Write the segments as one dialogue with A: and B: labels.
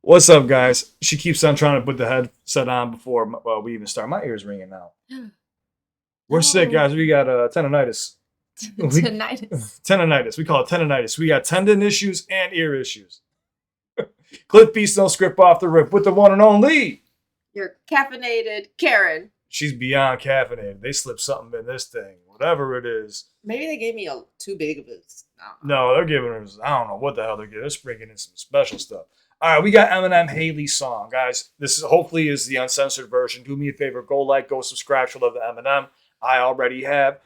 A: What's up, guys? She keeps on trying to put the headset on before we even start. My ear's ringing now. We're sick,
B: No.
A: guys. We got tendonitis.
B: Tinnitus.
A: Tendonitis. We call it tendonitis. We got tendon issues and ear issues. CliffBeats no script off the rip with the one and only.
B: Your caffeinated Karen.
A: She's beyond caffeinated. They slipped something in this thing, whatever it is.
B: Maybe they gave me a too big of a.
A: No, they're giving us, I don't know what the hell they're giving. They're sprinkling in some special stuff. All right, we got Eminem Hailie song, guys. This is hopefully is the uncensored version. Do me a favor, go like, go subscribe to love the Eminem. I already have.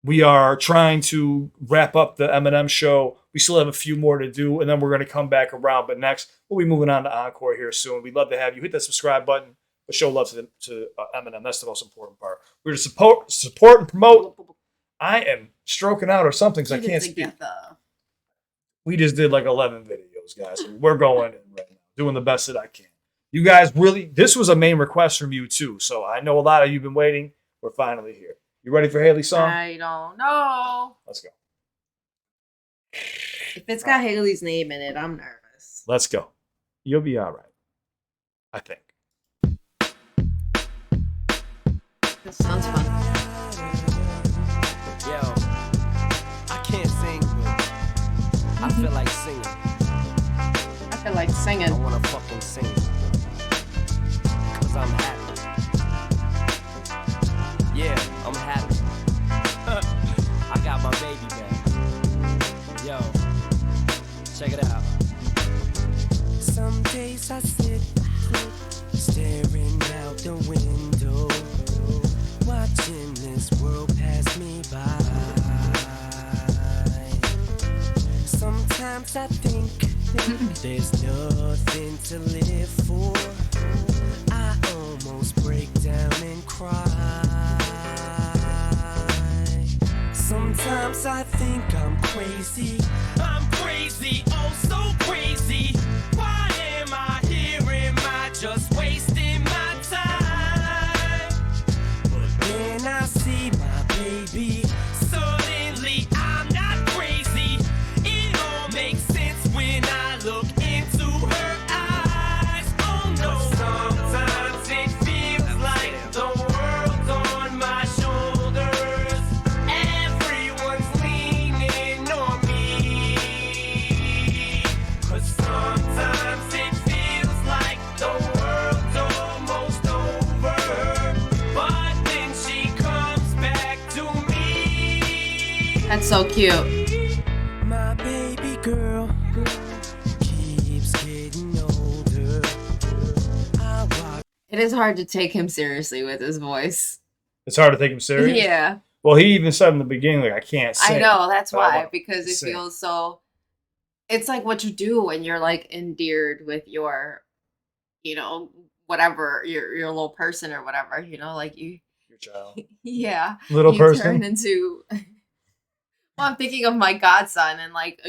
A: We are trying to wrap up the Eminem show. We still have a few more to do, and then we're going to come back around. But next, we'll be moving on to Encore here soon. We'd love to have you hit that subscribe button, but show love to Eminem. That's the most important part. We're to support and promote. I am stroking out or something because I can't speak. We just did like 11 videos, guys. We're going in right now, doing the best that I can. You guys really, this was a main request from you too. So I know a lot of you have been waiting. We're finally here. You ready for Hailie's song?
B: I don't know.
A: Let's go.
B: If it's got Hailie's name in it, I'm nervous.
A: Let's go. You'll be all right. I think.
B: This sounds fun.
C: Yo, I can't sing, but I feel like singing.
B: I feel like singing.
C: I wanna fucking sing. Cause I'm happy. Yeah, I'm happy. I got my baby back. Yo, check it out. Some days I sit staring out the window, watching this world pass me by. Sometimes I think there's nothing to live for. I almost break down and cry. Sometimes I think I'm crazy. I'm crazy, oh so crazy. Why am I here? Am I just wasting my time? But then I see my baby. Suddenly I'm not crazy. It all makes sense when I look into her eyes. Oh no. Sometimes it feels like the world's on my shoulders. Everyone's leaning on me. 'Cause sometimes it feels like the world's almost over. But then she comes back to me.
B: That's so cute.
C: My baby girl keeps getting older. I watch.
B: It is hard to take him seriously with his voice.
A: It's hard to take him serious.
B: Yeah.
A: Well, he even said in the beginning, like, I can't sing.
B: I know, that's
A: but I
B: why.
A: wanna
B: Because it
A: sing.
B: feels so. It's like what you do when you're like endeared with your, whatever, your little person or whatever, like you.
A: Your child.
B: Yeah.
A: Little
B: you
A: person.
B: turn into. Well, I'm thinking of my godson and like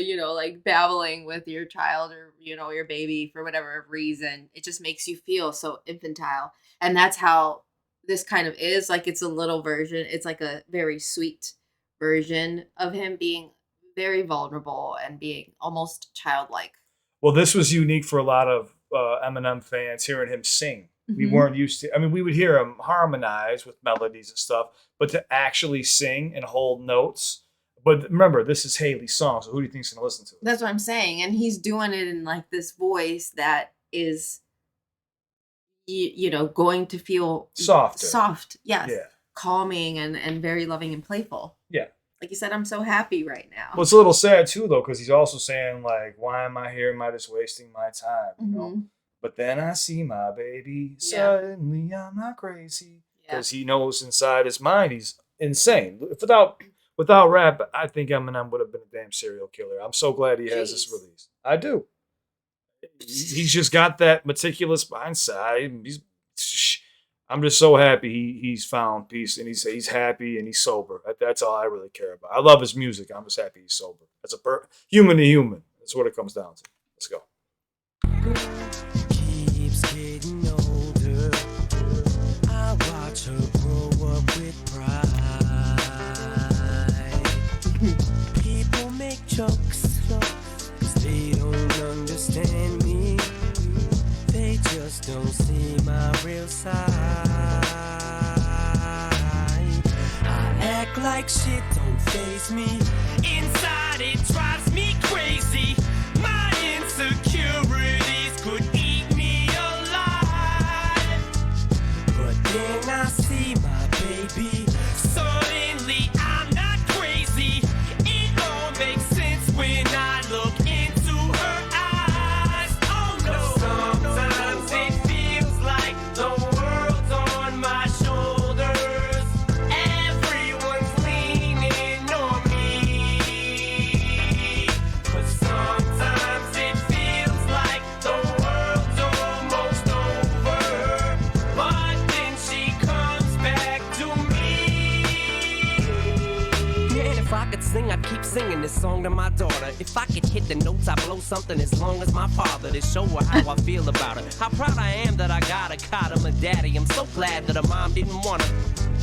B: babbling with your child or your baby for whatever reason. It just makes you feel so infantile, and that's how this kind of is. Like it's a little version. It's like a very sweet version of him being very vulnerable and being almost childlike.
A: Well, this was unique for a lot of Eminem fans hearing him sing. We
B: Mhm.
A: weren't used to. I mean, we would hear him harmonize with melodies and stuff, but to actually sing and hold notes. But remember, this is Hailie's song, so who do you think's gonna listen to it?
B: That's what I'm saying, and he's doing it in like this voice that is, going to feel
A: Softer.
B: soft, yes,
A: Yeah.
B: calming and very loving and playful.
A: Yeah.
B: Like you said, I'm so happy right now.
A: Well, it's a little sad too, though, because he's also saying like, "Why am I here? Am I just wasting my time?" You know.
B: Mhm.
A: But then I see my baby.
B: Yeah.
A: Suddenly, I'm not crazy
B: Yeah.
A: because he knows inside his mind he's insane. Without rap, I think Eminem would have been a damn serial killer. I'm so glad he has this
B: Jeez.
A: release. I do. He's just got that meticulous mindset. I'm just so happy he's found peace and he's happy and he's sober. That's all I really care about. I love his music. I'm just happy he's sober. That's human to human. That's what it comes down to. Let's go.
C: Keeps getting older. I watch her grow up with pride. People make jokes, 'cause they don't understand. understand me. They just don't see my real side. I act like shit don't faze me. Inside it drives me crazy. My insecurities could eat me alive. But then I see my baby. Suddenly I'm not crazy. It all makes sense when I look into her eyes. Oh no, sometimes it feels like the world's on my shoulders. Everyone's leaning on me. 'Cause sometimes it feels like the world's almost over. But then she comes back to me. Man, if I could sing, I'd keep singing this song to my daughter. If I could hit the notes, I'd blow something as long as my father to show her how I feel about her. How proud I am that I got a caught him a daddy. I'm so glad that her mom didn't want her.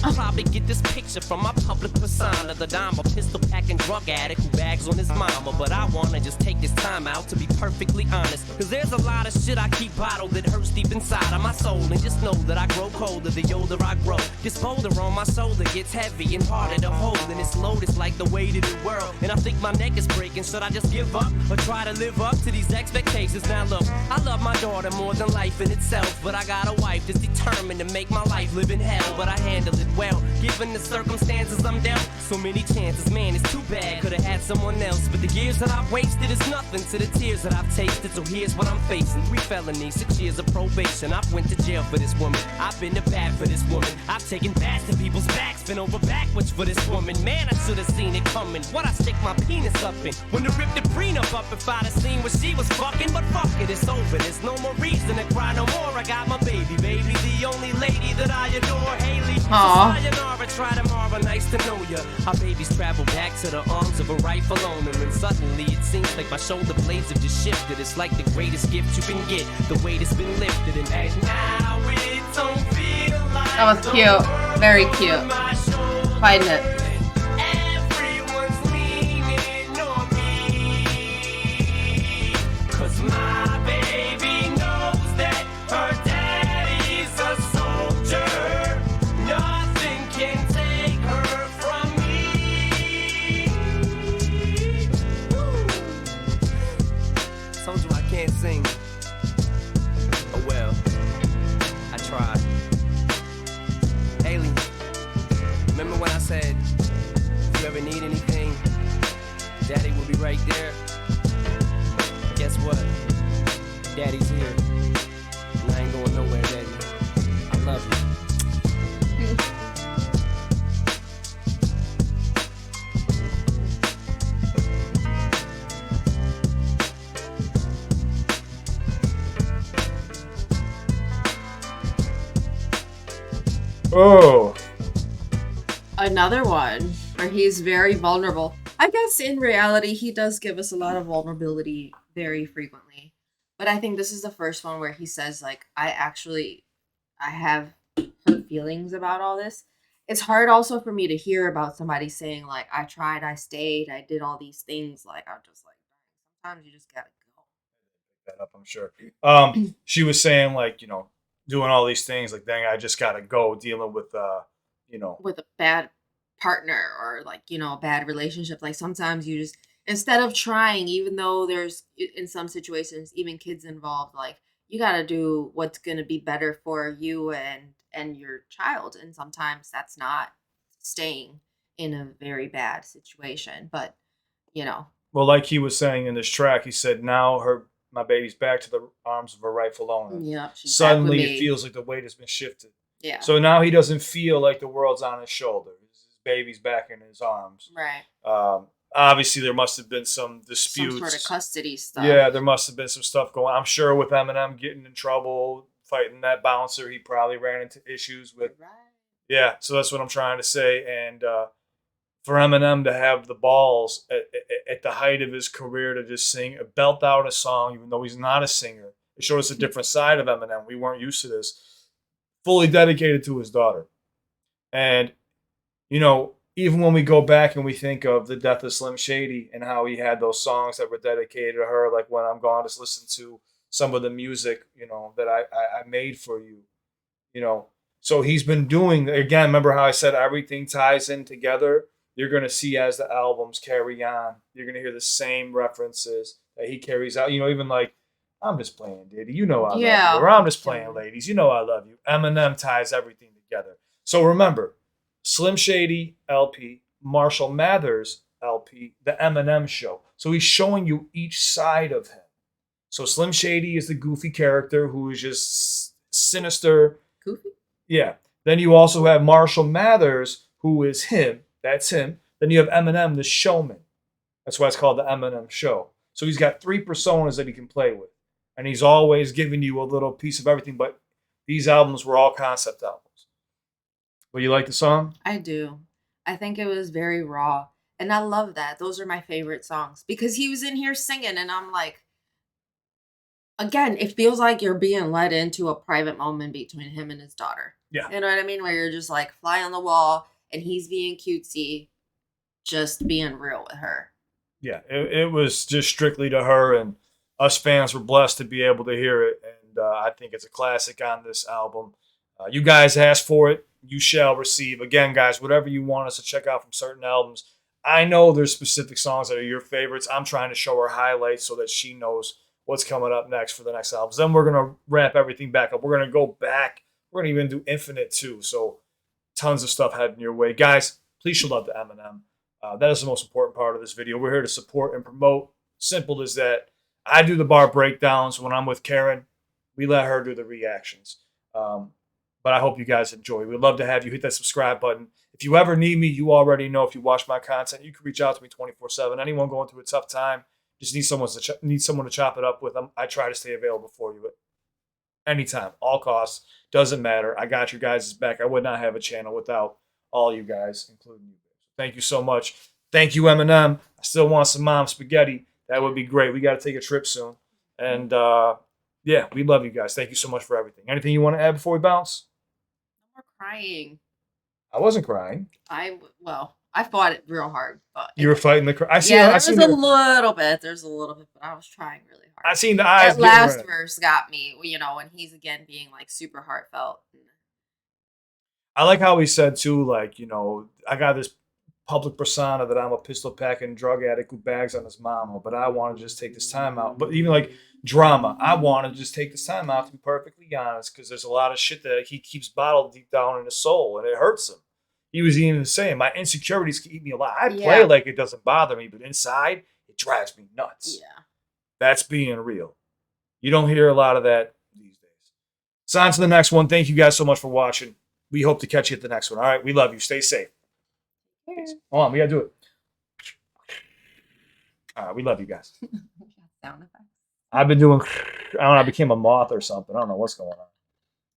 C: I'll probably get this picture from my public persona, the dime, a pistol packing drug addict who bags on his mama. But I wanna just take this time out to be perfectly honest, 'cause there's a lot of shit I keep bottled that hurts deep inside of my soul. And just know that I grow colder the older I grow. This boulder on my shoulder gets heavy and harder to hold, and it's loaded like the weight of the world. And I think my neck is breaking. Should I just give up or try to live up to these expectations? Now look, I love my daughter more than life in itself, but I got a wife that's determined to make my life live in hell. But I handle it well, given the circumstances I'm dealt. So many chances, man, it's too bad. Could've had someone else, but the years that I've wasted is nothing to the tears that I've tasted. So here's what I'm facing: 3 felonies, 6 years of probation. I've went to jail for this woman. I've been to bat for this woman. I've taken bats to people's backs, been over backwards for this woman. Man, I should've seen it coming. What I stick my penis up in? When to rip the prenup up if I'd have seen what she was fucking. But fuck it, it's over. There's no more reason to cry no more. I got my baby, the only lady that I adore, Hailie.
B: Aw.
C: Sayonara, try tomorrow, nice to know ya. Our babies travel back to the arms of a rightful owner, and suddenly it seems like my shoulder blades have just shifted. It's like the greatest gift you can get, the weight has been lifted, and now it don't feel like
B: That was cute. Very cute. Find it.
C: Everyone's leaning on me. 'Cause my baby knows that her daddy's a soldier. Nothing can take her from me. Told you I can't sing. Oh well, I tried. Hailie, remember when I said, if you ever need anything, Daddy will be right there? Guess what? Daddy's here. And I ain't going nowhere, baby. I love you.
A: Oh,
B: Another one where he's very vulnerable. I guess in reality, he does give us a lot of vulnerability very frequently. But I think this is the first one where he says, like, I have hurt feelings about all this. It's hard also for me to hear about somebody saying, like, I tried, I stayed, I did all these things. Like, I'm just like, sometimes you just gotta go.
A: that up, I'm sure. She was saying, like, you know, doing all these things, like, dang, I just gotta go dealing with, you know,
B: With a bad partner or, like, you know, a bad relationship. Like, sometimes you just, instead of trying, even though there's in some situations even kids involved, like, you got to do what's going to be better for you and your child, and sometimes that's not staying in a very bad situation. But you know,
A: well, like he was saying in this track, he said, now my baby's back to the arms of her rightful owner.
B: yeah, she's back with
A: Suddenly
B: me.
A: it feels like the weight has been shifted.
B: Yeah,
A: So now he doesn't feel like the world's on his shoulder. His baby's back in his arms.
B: right.
A: Obviously, there must have been some disputes.
B: Some sort of custody stuff.
A: Yeah, there must have been some stuff going on. I'm sure with Eminem getting in trouble, fighting that bouncer, he probably ran into issues with.
B: Right.
A: Yeah, so that's what I'm trying to say. And for Eminem to have the balls at the height of his career to just belt out a song, even though he's not a singer, it showed us a different side of Eminem. We weren't used to this. Fully dedicated to his daughter. And, you know, even when we go back and we think of the death of Slim Shady and how he had those songs that were dedicated to her, like When I'm Gone, just listen to some of the music, that I made for you, you know. So he's been doing, again, remember how I said everything ties in together? You're going to see as the albums carry on, you're going to hear the same references that he carries out. Even like, I'm just playing, Diddy. You know I love you. Or I'm just playing, ladies. You know I love you. Eminem ties everything together. So remember, Slim Shady LP, Marshall Mathers LP, the Eminem Show. So he's showing you each side of him. So Slim Shady is the goofy character who is just sinister.
B: Goofy?
A: Yeah. Then you also have Marshall Mathers, who is him. That's him. Then you have Eminem, the showman. That's why it's called the Eminem Show. So he's got 3 personas that he can play with. And he's always giving you a little piece of everything. But these albums were all concept albums. Well, you like the song?
B: I do. I think it was very raw. And I love that. Those are my favorite songs. Because he was in here singing and I'm like, again, it feels like you're being led into a private moment between him and his daughter.
A: Yeah.
B: You know what I mean? Where you're just like fly on the wall and he's being cutesy, just being real with her.
A: Yeah, it was just strictly to her, and us fans were blessed to be able to hear it. And I think it's a classic on this album. You guys asked for it, you shall receive. Again, guys, whatever you want us to check out from certain albums. I know there's specific songs that are your favorites. I'm trying to show her highlights so that she knows what's coming up next for the next albums. Then we're going to wrap everything back up. We're going to go back. We're going to even do Infinite too. So tons of stuff heading your way. Guys, please show love to Eminem. That is the most important part of this video. We're here to support and promote. Simple as that. I do the bar breakdowns when I'm with Karen. We let her do the reactions. But I hope you guys enjoy. We'd love to have you hit that subscribe button. If you ever need me, you already know. If you watch my content, you can reach out to me 24/7. Anyone going through a tough time, just need someone to chop it up with. I try to stay available for you at any time, all costs. Doesn't matter. I got your guys' back. I would not have a channel without all you guys, including you. Thank you so much. Thank you, Eminem. I still want some mom spaghetti. That would be great. We got to take a trip soon. And yeah, we love you guys. Thank you so much for everything. Anything you want to add before we bounce?
B: No more crying.
A: I wasn't crying.
B: I fought it real hard. But
A: You were fighting the cry.
B: there was a little bit. There's a little bit, but I was trying really hard.
A: I seen the eyes.
B: That last verse got me, when he's again being like super heartfelt.
A: I like how he said too, like, I got this public persona that I'm a pistol packing drug addict who bags on his mama, but I want to just take this time out. But even like drama, I want to just take this time out to be perfectly honest, because there's a lot of shit that he keeps bottled deep down in his soul, and it hurts him. He was even saying, my insecurities can eat me alive. I play like it doesn't bother me, but inside, it drives me nuts.
B: Yeah.
A: That's being real. You don't hear a lot of that these days. So on to the next one. Thank you guys so much for watching. We hope to catch you at the next one. All right, we love you. Stay safe. Peace. Hold on, we got to do it. All right, we love you guys.
B: Sound effects.
A: I've been doing, I don't know, I became a moth or something. I don't know what's going on.